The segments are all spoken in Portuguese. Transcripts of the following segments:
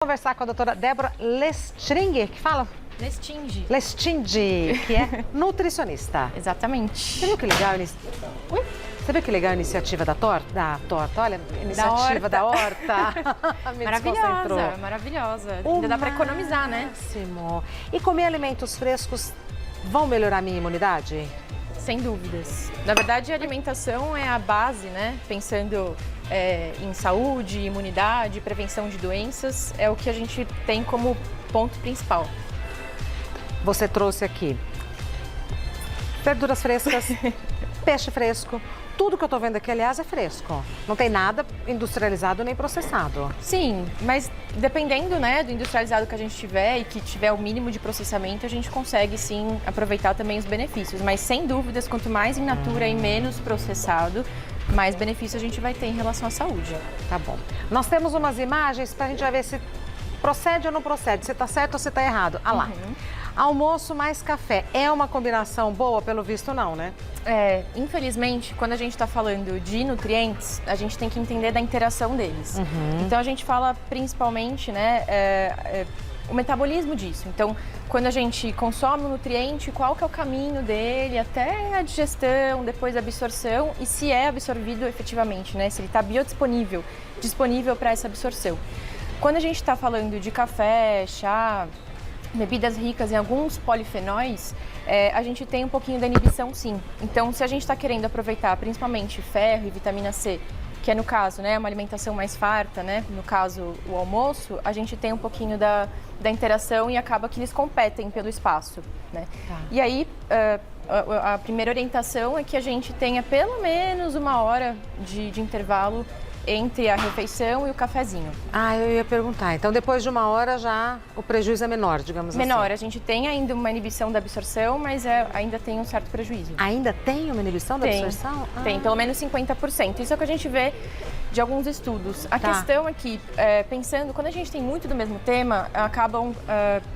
Conversar com a doutora Débora Lestinge, que fala? Lestinge, que é nutricionista. Exatamente. Você viu que legal Você viu que legal a iniciativa da torta? Olha, iniciativa da horta. Maravilhosa, maravilhosa. Ainda dá para economizar, né? Máximo. E comer alimentos frescos vão melhorar a minha imunidade? Sem dúvidas. Na verdade, a alimentação é a base, né? Pensando em saúde, imunidade, prevenção de doenças, é o que a gente tem como ponto principal. Você trouxe aqui verduras frescas, peixe fresco. Tudo que eu tô vendo aqui, aliás, é fresco. Não tem nada industrializado nem processado. Sim, mas dependendo, né, do industrializado que a gente tiver e que tiver o mínimo de processamento, a gente consegue, sim, aproveitar também os benefícios. Mas, sem dúvidas, quanto mais in natura e menos processado, mais benefício a gente vai ter em relação à saúde. Tá bom. Nós temos umas imagens para a gente ver se procede ou não procede, se tá certo ou se tá errado. Ah lá. Almoço mais café. É uma combinação boa? Pelo visto, não, né? Infelizmente, quando a gente está falando de nutrientes, a gente tem que entender da interação deles. Então, a gente fala principalmente, né, o metabolismo disso. Então, quando a gente consome um nutriente, qual que é o caminho dele até a digestão, depois a absorção e se é absorvido efetivamente, né? Se ele está disponível para essa absorção. Quando a gente está falando de café, chá, bebidas ricas em alguns polifenóis, a gente tem um pouquinho da inibição, sim. Então, se a gente está querendo aproveitar principalmente ferro e vitamina C, que é no caso, né, uma alimentação mais farta, né, no caso o almoço, a gente tem um pouquinho da interação e acaba que eles competem pelo espaço, né? E aí, a primeira orientação é que a gente tenha pelo menos 1 hora de intervalo entre a refeição e o cafezinho. Eu ia perguntar. Então, depois de 1 hora já o prejuízo é menor, digamos assim. Menor. A gente tem ainda uma inibição da absorção, mas ainda tem um certo prejuízo. Ainda tem uma inibição da absorção? Tem, pelo menos 50%. Isso é o que a gente vê de alguns estudos. A questão é que, pensando, quando a gente tem muito do mesmo tema, acabam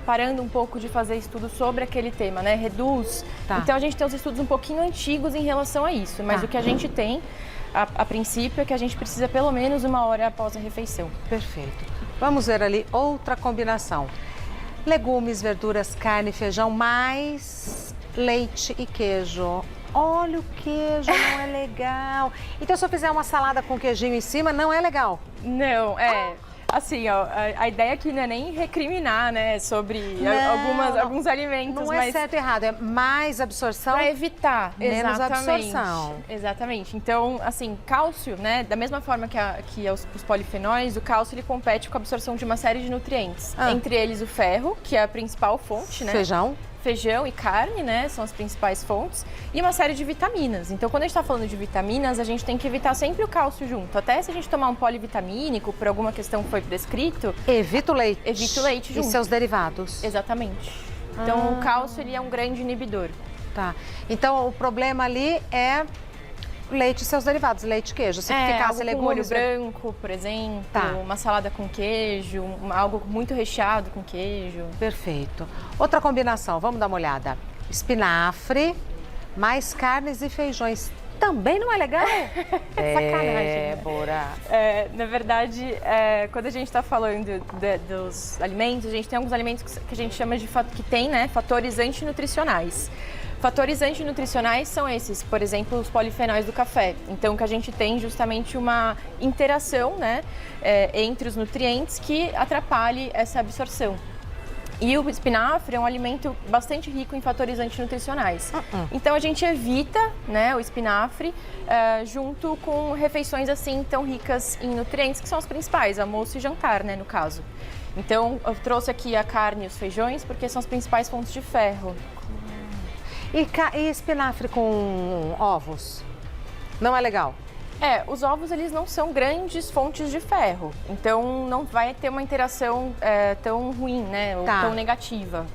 parando um pouco de fazer estudos sobre aquele tema, né? Reduz. Então, a gente tem os estudos um pouquinho antigos em relação a isso, mas o que a gente tem a princípio é que a gente precisa pelo menos 1 hora após a refeição. Perfeito. Vamos ver ali outra combinação. Legumes, verduras, carne, feijão, mais leite e queijo. Olha, o queijo não é legal. Então, se eu fizer uma salada com queijinho em cima, não é legal? Não, assim, ó, a ideia aqui não é nem recriminar, né, sobre alguns alimentos. Não é certo e errado, é mais absorção. Para evitar, menos absorção. Exatamente. Então, assim, cálcio, né, da mesma forma que os polifenóis, o cálcio ele compete com a absorção de uma série de nutrientes. Entre eles o ferro, que é a principal fonte, né? Feijão e carne, né, são as principais fontes, e uma série de vitaminas. Então, quando a gente está falando de vitaminas, a gente tem que evitar sempre o cálcio junto. Até se a gente tomar um polivitamínico, por alguma questão que foi prescrito... Evita o leite. Evita o leite junto. E seus derivados. Exatamente. Então, o cálcio ele é um grande inibidor. Tá. Então, o problema ali é leite e seus derivados, leite e queijo. Se ficasse legumes... molho branco, por exemplo, uma salada com queijo, algo muito recheado com queijo. Perfeito. Outra combinação, vamos dar uma olhada. Espinafre, mais carnes e feijões. Também não é legal? Sacanagem. Débora. Na verdade, quando a gente está falando dos alimentos, a gente tem alguns alimentos que a gente chama de que tem, né, fatores antinutricionais. Fatores antinutricionais são esses, por exemplo, os polifenóis do café. Então, que a gente tem justamente uma interação, né, entre os nutrientes que atrapalhe essa absorção. E o espinafre é um alimento bastante rico em fatores antinutricionais. Então, a gente evita, né, o espinafre junto com refeições assim tão ricas em nutrientes, que são as principais, almoço e jantar, né, no caso. Então, eu trouxe aqui a carne e os feijões porque são as principais fontes de ferro. E espinafre com ovos? Não é legal? Os ovos eles não são grandes fontes de ferro, então não vai ter uma interação tão ruim, né, ou tão negativa.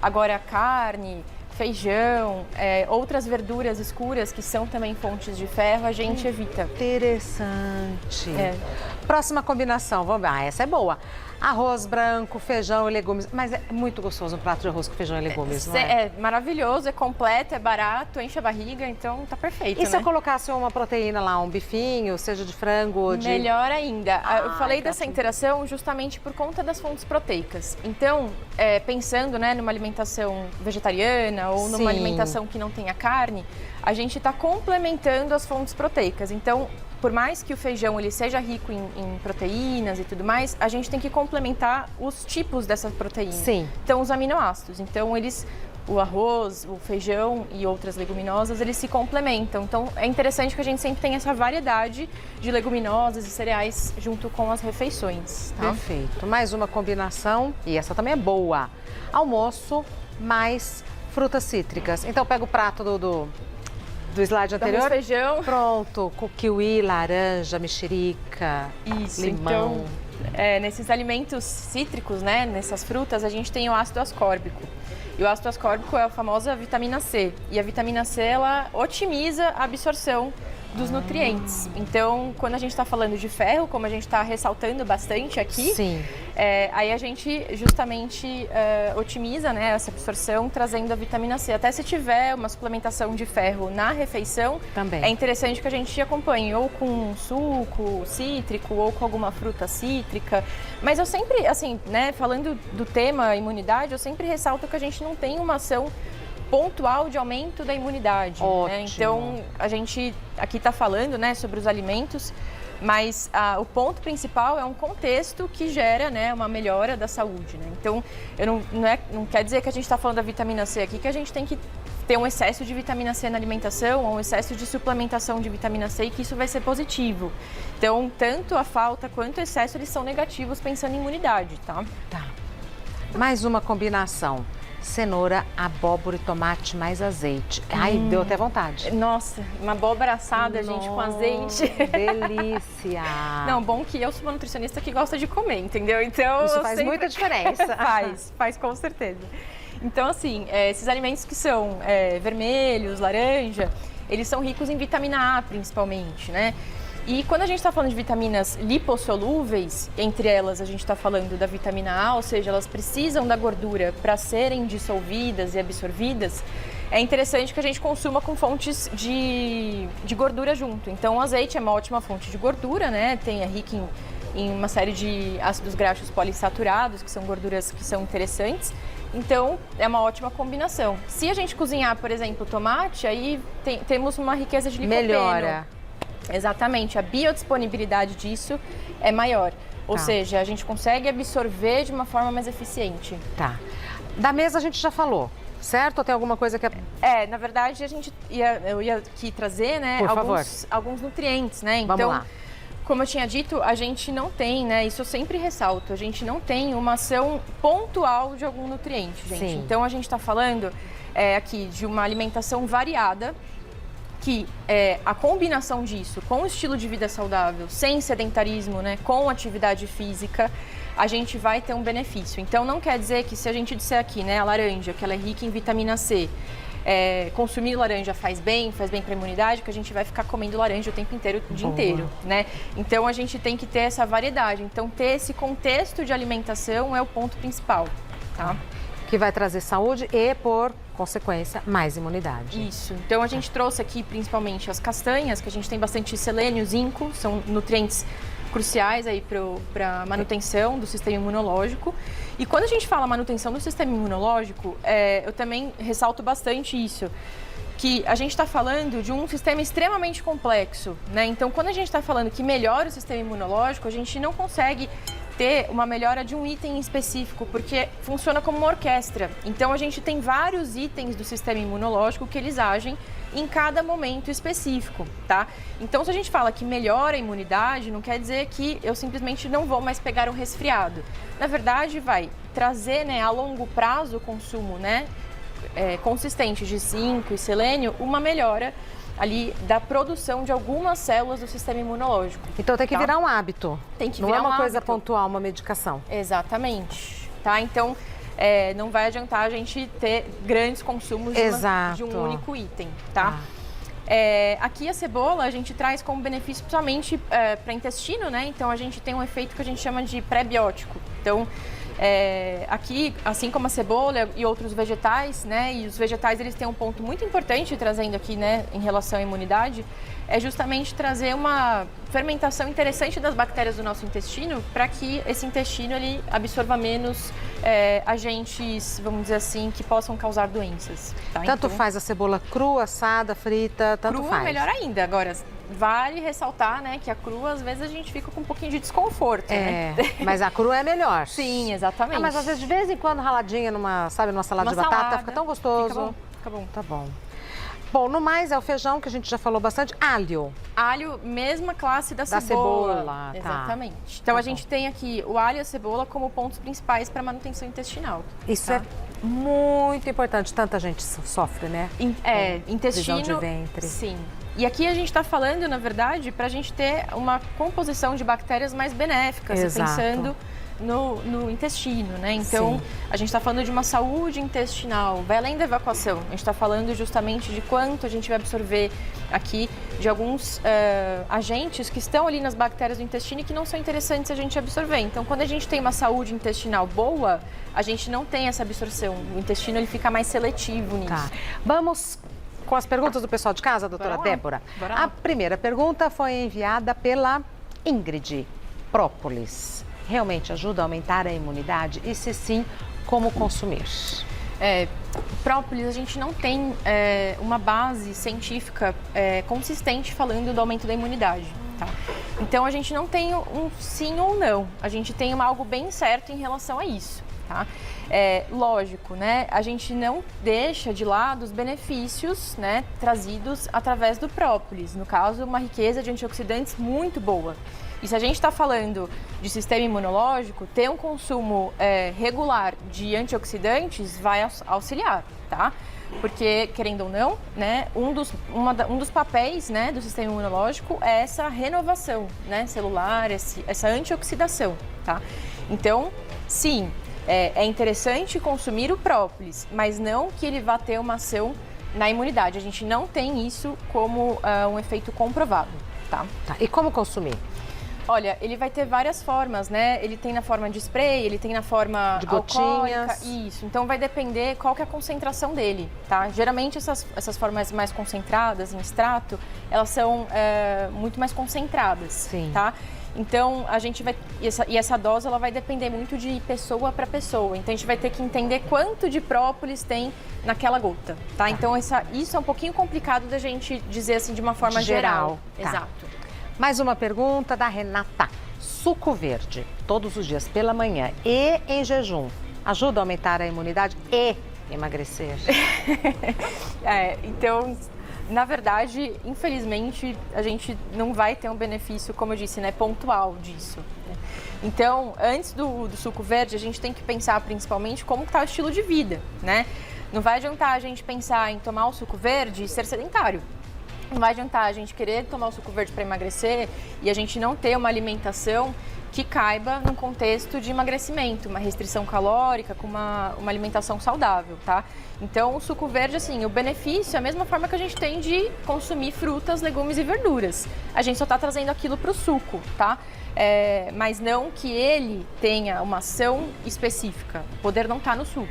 Agora a carne, feijão, outras verduras escuras que são também fontes de ferro, a gente evita. Interessante. Próxima combinação, vamos ver. Essa é boa. Arroz branco, feijão e legumes. Mas é muito gostoso um prato de arroz com feijão e legumes, não é? É maravilhoso, é completo, é barato, enche a barriga, então tá perfeito, E se eu colocasse uma proteína lá, um bifinho, seja de frango ou de... Melhor ainda. Eu falei tá dessa interação justamente por conta das fontes proteicas. Então, pensando, né, numa alimentação vegetariana ou numa Sim. alimentação que não tenha carne, a gente está complementando as fontes proteicas. Então, por mais que o feijão ele seja rico em proteínas e tudo mais, a gente tem que complementar os tipos dessa proteína. Sim. Então, os aminoácidos. Então, o arroz, o feijão e outras leguminosas, eles se complementam. Então, é interessante que a gente sempre tenha essa variedade de leguminosas e cereais junto com as refeições. Tá? Perfeito. Mais uma combinação, e essa também é boa. Almoço mais frutas cítricas. Então, pega o prato do slide anterior. Arroz, feijão. Pronto, com kiwi, laranja, mexerica, Isso, limão. então, nesses alimentos cítricos, né, nessas frutas, a gente tem o ácido ascórbico. E o ácido ascórbico é a famosa vitamina C. E a vitamina C, ela otimiza a absorção dos nutrientes. Então, quando a gente está falando de ferro, como a gente está ressaltando bastante aqui, Sim. Aí a gente justamente otimiza, né, essa absorção trazendo a vitamina C. Até se tiver uma suplementação de ferro na refeição, Também. é interessante que a gente acompanhe ou com um suco cítrico ou com alguma fruta cítrica. Mas eu sempre, assim, né, falando do tema imunidade, eu sempre ressalto que a gente não tem uma ação pontual de aumento da imunidade. Né? Então, a gente aqui está falando, né, sobre os alimentos, mas o ponto principal é um contexto que gera, né, uma melhora da saúde. Né? Então, não quer dizer que a gente está falando da vitamina C aqui, que a gente tem que ter um excesso de vitamina C na alimentação ou um excesso de suplementação de vitamina C e que isso vai ser positivo. Então, tanto a falta quanto o excesso, eles são negativos pensando em imunidade, tá? Tá. Mais uma combinação. Cenoura, abóbora e tomate mais azeite. Ai, deu até vontade. Nossa, uma abóbora assada, gente, com azeite. Delícia! Não, bom que eu sou uma nutricionista que gosta de comer, entendeu? Então, isso faz muita diferença. faz com certeza. Então, assim, esses alimentos que são vermelhos, laranja, eles são ricos em vitamina A, principalmente, né? E quando a gente está falando de vitaminas lipossolúveis, entre elas a gente está falando da vitamina A, ou seja, elas precisam da gordura para serem dissolvidas e absorvidas, é interessante que a gente consuma com fontes de gordura junto. Então, o azeite é uma ótima fonte de gordura, né? É rico em uma série de ácidos graxos polissaturados, que são gorduras que são interessantes. Então, é uma ótima combinação. Se a gente cozinhar, por exemplo, tomate, aí temos uma riqueza de licopeno. Melhora. Exatamente, a biodisponibilidade disso é maior. Ou seja, a gente consegue absorver de uma forma mais eficiente. Tá. Da mesa a gente já falou, certo? Ou tem alguma coisa que na verdade, eu ia aqui trazer, né, alguns nutrientes, né? Então, vamos lá. Como eu tinha dito, a gente não tem, né? Isso eu sempre ressalto, a gente não tem uma ação pontual de algum nutriente, gente. Sim. Então, a gente está falando aqui de uma alimentação variada, que a combinação disso com o estilo de vida saudável, sem sedentarismo, né, com atividade física, a gente vai ter um benefício. Então, não quer dizer que se a gente disser aqui, né, a laranja, que ela é rica em vitamina C, consumir laranja faz bem para a imunidade, que a gente vai ficar comendo laranja o tempo inteiro, o dia inteiro, né? Então, a gente tem que ter essa variedade. Então, ter esse contexto de alimentação é o ponto principal, tá? Que vai trazer saúde e, por consequência, mais imunidade. Isso. Então, a gente trouxe aqui principalmente as castanhas, que a gente tem bastante selênio, zinco, são nutrientes cruciais aí para a manutenção do sistema imunológico. E quando a gente fala manutenção do sistema imunológico, eu também ressalto bastante isso, que a gente está falando de um sistema extremamente complexo, né? Então, quando a gente está falando que melhora o sistema imunológico, a gente não consegue ter uma melhora de um item específico, porque funciona como uma orquestra. Então, a gente tem vários itens do sistema imunológico que eles agem em cada momento específico, tá? Então, se a gente fala que melhora a imunidade, não quer dizer que eu simplesmente não vou mais pegar um resfriado. Na verdade, vai trazer, né, a longo prazo o consumo, né, consistente de zinco e selênio, uma melhora ali da produção de algumas células do sistema imunológico. Então tem que virar um hábito. Tem que não virar é uma um coisa hábito. pontual, uma medicação. Exatamente, tá? Então não vai adiantar a gente ter grandes consumos de um único item, tá? Aqui a cebola a gente traz como benefício principalmente para intestino, né? Então a gente tem um efeito que a gente chama de pré-biótico. Então, aqui, assim como a cebola e outros vegetais, né, e os vegetais eles têm um ponto muito importante trazendo aqui, né, em relação à imunidade, é justamente trazer uma fermentação interessante das bactérias do nosso intestino para que esse intestino ele absorva menos agentes, vamos dizer assim, que possam causar doenças. Tá? Tanto faz a cebola crua, assada, frita, tanto crua, faz. Melhor ainda. Agora, vale ressaltar, né, que a crua, às vezes, a gente fica com um pouquinho de desconforto, né? Mas a crua é melhor. Sim, exatamente. Mas às vezes, de vez em quando, raladinha numa salada de batata, fica tão gostoso. Fica bom. Tá bom. Bom, no mais é o feijão, que a gente já falou bastante. Alho. Alho, mesma classe da cebola. Exatamente. Então, a gente tem aqui o alho e a cebola como pontos principais para manutenção intestinal. Isso é muito importante. Tanta gente sofre, né? Intestino. Prisão de ventre. Sim. E aqui a gente está falando, na verdade, para a gente ter uma composição de bactérias mais benéficas, pensando no intestino, né? Então, a gente está falando de uma saúde intestinal, vai além da evacuação. A gente está falando justamente de quanto a gente vai absorver aqui de alguns agentes que estão ali nas bactérias do intestino e que não são interessantes a gente absorver. Então, quando a gente tem uma saúde intestinal boa, a gente não tem essa absorção. O intestino ele fica mais seletivo nisso. Tá. Vamos com as perguntas do pessoal de casa, doutora Débora. A primeira pergunta foi enviada pela Ingrid. Própolis realmente ajuda a aumentar a imunidade? E se sim, como consumir? Própolis, a gente não tem uma base científica consistente falando do aumento da imunidade, tá? Então, a gente não tem um sim ou não. A gente tem algo bem certo em relação a isso, tá? Lógico, né? A gente não deixa de lado os benefícios, né, trazidos através do própolis. No caso, uma riqueza de antioxidantes muito boa. E se a gente está falando de sistema imunológico, ter um consumo regular de antioxidantes vai auxiliar, tá? Porque, querendo ou não, né, um dos papéis, né, do sistema imunológico é essa renovação, né, celular, essa antioxidação, tá? Então, sim, é interessante consumir o própolis, mas não que ele vá ter uma ação na imunidade. A gente não tem isso como um efeito comprovado, tá? E como consumir? Olha, ele vai ter várias formas, né? Ele tem na forma de spray, ele tem na forma de gotinhas. Isso, então vai depender qual que é a concentração dele, tá? Geralmente essas formas mais concentradas, em extrato, elas são muito mais concentradas, tá? Então, a gente vai... E essa dose, ela vai depender muito de pessoa para pessoa. Então, a gente vai ter que entender quanto de própolis tem naquela gota, tá? Então, isso é um pouquinho complicado da gente dizer assim de uma forma geral. Tá. Exato. Mais uma pergunta da Renata. Suco verde, todos os dias pela manhã e em jejum, ajuda a aumentar a imunidade e emagrecer? Então, na verdade, infelizmente, a gente não vai ter um benefício, como eu disse, né, pontual disso. Então, antes do suco verde, a gente tem que pensar principalmente como está o estilo de vida, né? Não vai adiantar a gente pensar em tomar o suco verde e ser sedentário. Não vai adiantar a gente querer tomar o suco verde para emagrecer e a gente não ter uma alimentação que caiba num contexto de emagrecimento, uma restrição calórica com uma alimentação saudável, tá? Então, o suco verde, assim, o benefício é a mesma forma que a gente tem de consumir frutas, legumes e verduras. A gente só está trazendo aquilo para o suco, tá? Mas não que ele tenha uma ação específica. O poder não está no suco,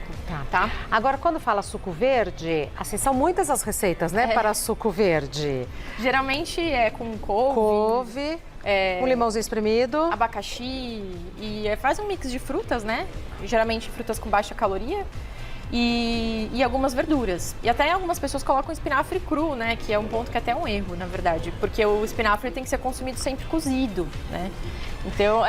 tá? Agora, quando fala suco verde, assim, são muitas as receitas, né, para suco verde. Geralmente é com couve, um limãozinho espremido, abacaxi e faz um mix de frutas, né? Geralmente frutas com baixa caloria. E algumas verduras. E até algumas pessoas colocam espinafre cru, né? Que é um ponto que é até um erro, na verdade. Porque o espinafre tem que ser consumido sempre cozido, né? Então,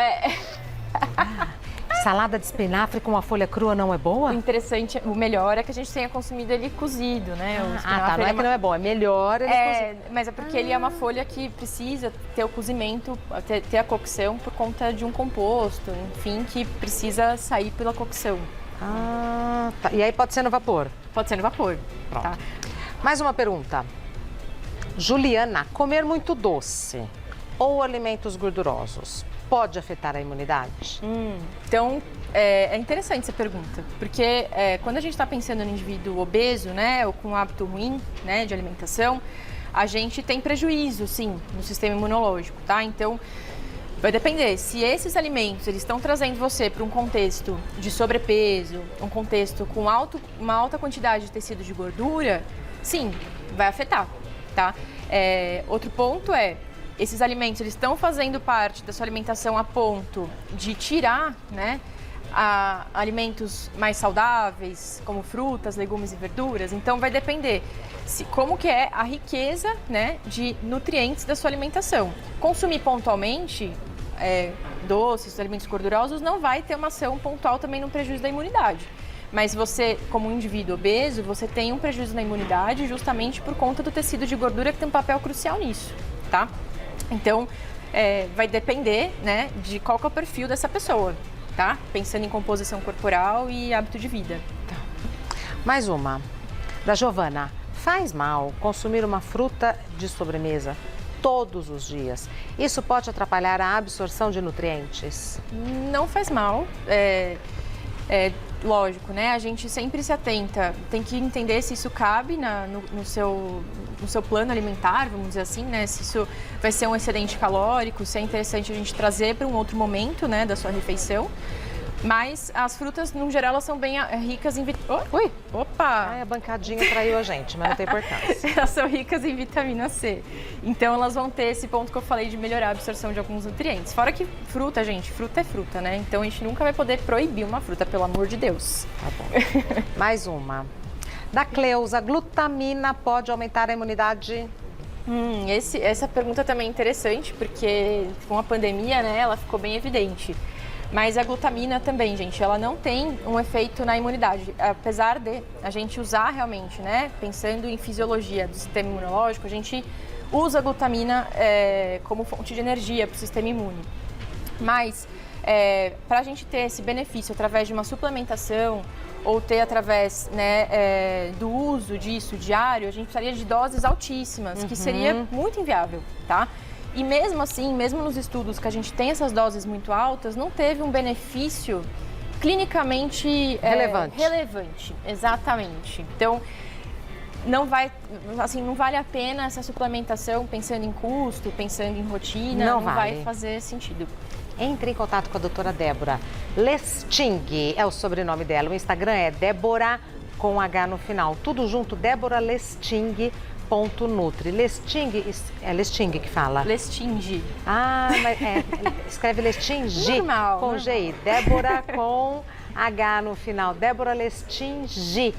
Salada de espinafre com a folha crua não é boa? O interessante, o melhor é que a gente tenha consumido ele cozido, né? O tá, não é que não é bom, é melhor ele cozido. Mas é porque ele é uma folha que precisa ter o cozimento, ter a cocção por conta de um composto, enfim, que precisa sair pela cocção. Tá. E aí pode ser no vapor? Pode ser no vapor. Pronto. Tá. Mais uma pergunta. Juliana, comer muito doce ou alimentos gordurosos pode afetar a imunidade? Então, é interessante essa pergunta, porque quando a gente está pensando no indivíduo obeso, né, ou com um hábito ruim, né, de alimentação, a gente tem prejuízo, sim, no sistema imunológico, tá? Então, Vai depender. Se esses alimentos eles estão trazendo você para um contexto de sobrepeso, um contexto com uma alta quantidade de tecido de gordura, sim, vai afetar, tá? Outro ponto é, esses alimentos eles estão fazendo parte da sua alimentação a ponto de tirar, né, alimentos mais saudáveis, como frutas, legumes e verduras. Então vai depender como que é a riqueza, né, de nutrientes da sua alimentação. Consumir pontualmente doces, alimentos gordurosos não vai ter uma ação pontual também no prejuízo da imunidade. Mas você, como um indivíduo obeso, você tem um prejuízo na imunidade justamente por conta do tecido de gordura que tem um papel crucial nisso, tá? Então, vai depender, né, de qual que é o perfil dessa pessoa, tá? Pensando em composição corporal e hábito de vida. Tá. Mais uma, da Giovana. Faz mal consumir uma fruta de sobremesa todos os dias? Isso pode atrapalhar a absorção de nutrientes? Não faz mal. Lógico, né? A gente sempre se atenta, tem que entender se isso cabe no seu plano alimentar, vamos dizer assim, né? Se isso vai ser um excedente calórico, se é interessante a gente trazer para um outro momento, né, da sua refeição. Mas as frutas, no geral, elas são bem ricas em vitamina... Ui! Opa! Ai, a bancadinha traiu a gente, mas não tem importância. Elas são ricas em vitamina C. Então, elas vão ter esse ponto que eu falei de melhorar a absorção de alguns nutrientes. Fora que fruta, gente, fruta é fruta, né? Então, a gente nunca vai poder proibir uma fruta, pelo amor de Deus. Tá bom. Mais uma. Da Cleusa, glutamina pode aumentar a imunidade? Essa pergunta também é interessante, porque com a pandemia, né, ela ficou bem evidente. Mas a glutamina também, gente, ela não tem um efeito na imunidade. Apesar de a gente usar realmente, né, pensando em fisiologia do sistema imunológico, a gente usa a glutamina como fonte de energia para o sistema imune. Mas para a gente ter esse benefício através de uma suplementação ou ter através, né, do uso disso diário, a gente precisaria de doses altíssimas, que seria muito inviável, tá? E mesmo assim, mesmo nos estudos que a gente tem essas doses muito altas, não teve um benefício clinicamente relevante. Exatamente. Então, não vale a pena essa suplementação pensando em custo, pensando em rotina, não vai fazer sentido. Entre em contato com a doutora Débora Lesting, é o sobrenome dela. O Instagram é Débora com H no final. Tudo junto, Débora Lesting.nutri. Lesting, é Lesting que fala? Lesting. Ah, mas escreve Lesting com G. Débora com H no final. Débora Lesting.nutri.